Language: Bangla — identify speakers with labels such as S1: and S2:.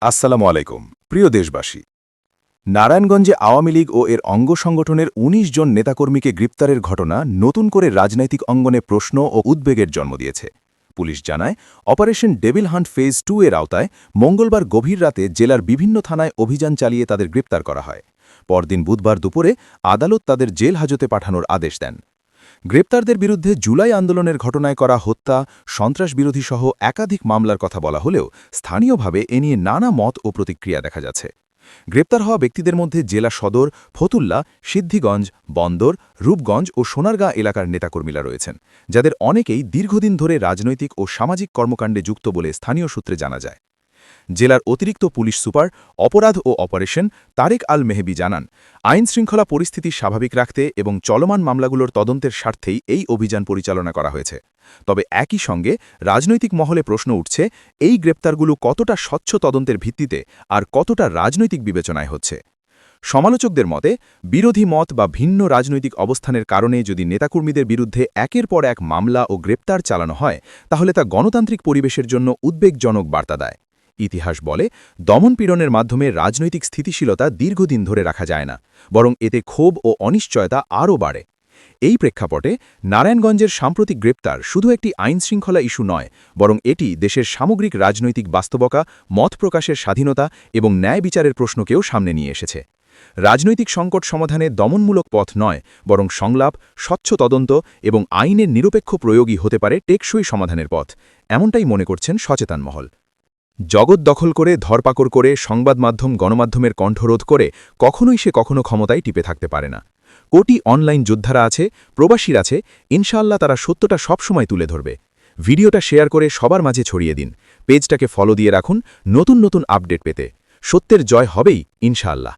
S1: আসসালামু আলাইকুম প্রিয় দেশবাসী। নারায়ণগঞ্জে আওয়ামী লীগ ও এর অঙ্গ সংগঠনের ১৯ জন নেতাকর্মীকে গ্রেপ্তারের ঘটনা নতুন করে রাজনৈতিক অঙ্গনে প্রশ্ন ও উদ্বেগের জন্ম দিয়েছে। পুলিশ জানায়, অপারেশন ডেভিল হান্ট ফেজ 2 এর আওতায় মঙ্গলবার গভীর রাতে জেলার বিভিন্ন থানায় অভিযান চালিয়ে তাদের গ্রেপ্তার করা হয়। পরদিন বুধবার দুপুরে আদালত তাদের জেল হাজতে পাঠানোর আদেশ দেন। গ্রেপ্তারদের বিরুদ্ধে জুলাই আন্দোলনের ঘটনায় করা হত্যা, সন্ত্রাসবিরোধী সহ একাধিক মামলার কথা বলা হলেও স্থানীয়ভাবে এ নিয়ে নানা মত ও প্রতিক্রিয়া দেখা যাচ্ছে। গ্রেপ্তার হওয়া ব্যক্তিদের মধ্যে জেলা সদর, ফতুল্লা, সিদ্ধিগঞ্জ, বন্দর, রূপগঞ্জ ও সোনারগাঁ এলাকার নেতাকর্মীরা রয়েছেন, যাদের অনেকেই দীর্ঘদিন ধরে রাজনৈতিক ও সামাজিক কর্মকাণ্ডে যুক্ত বলে স্থানীয় সূত্রে জানা যায়। জেলার অতিরিক্ত পুলিশ সুপার অপরাধ ও অপারেশন তারেক আল মেহেবি জানান, আইনশৃঙ্খলা পরিস্থিতি স্বাভাবিক রাখতে এবং চলমান মামলাগুলোর তদন্তের স্বার্থেই এই অভিযান পরিচালনা করা হয়েছে। তবে একই সঙ্গে রাজনৈতিক মহলে প্রশ্ন উঠছে, এই গ্রেপ্তারগুলো কতটা স্বচ্ছ তদন্তের ভিত্তিতে আর কতটা রাজনৈতিক বিবেচনায় হচ্ছে। সমালোচকদের মতে, বিরোধী মত বা ভিন্ন রাজনৈতিক অবস্থানের কারণে যদি নেতাকর্মীদের বিরুদ্ধে একের পর এক মামলা ও গ্রেপ্তার চালানো হয়, তাহলে তা গণতান্ত্রিক পরিবেশের জন্য উদ্বেগজনক বার্তা দেয়। ইতিহাস বলে, দমনপীড়নের মাধ্যমে রাজনৈতিক স্থিতিশীলতা দীর্ঘদিন ধরে রাখা যায় না, বরং এতে ক্ষোভ ও অনিশ্চয়তা আরও বাড়ে। এই প্রেক্ষাপটে নারায়ণগঞ্জের সাম্প্রতিক গ্রেপ্তার শুধু একটি আইনশৃঙ্খলা ইস্যু নয়, বরং এটি দেশের সামগ্রিক রাজনৈতিক বাস্তবতা, মত প্রকাশের স্বাধীনতা এবং ন্যায় বিচারের প্রশ্নকেও সামনে নিয়ে এসেছে। রাজনৈতিক সংকট সমাধানে দমনমূলক পথ নয়, বরং সংলাপ, স্বচ্ছ তদন্ত এবং আইনের নিরপেক্ষ প্রয়োগই হতে পারে টেকসই সমাধানের পথ, এমনটাই মনে করছেন সচেতন মহল। জগৎ দখল করে, ধরপাকড় করে, সংবাদ মাধ্যম গণমাধ্যমের কণ্ঠরোধ করে কখনোই সে কখনো ক্ষমতায় টিপে থাকতে পারে না। কোটি অনলাইন যোদ্ধারা আছে, প্রবাসীর আছে, ইনশাআল্লাহ তারা সত্যটা সবসময় তুলে ধরবে। ভিডিওটা শেয়ার করে সবার মাঝে ছড়িয়ে দিন, পেজটাকে ফলো দিয়ে রাখুন নতুন নতুন আপডেট পেতে। সত্যের জয় হবেই ইনশাআল্লাহ।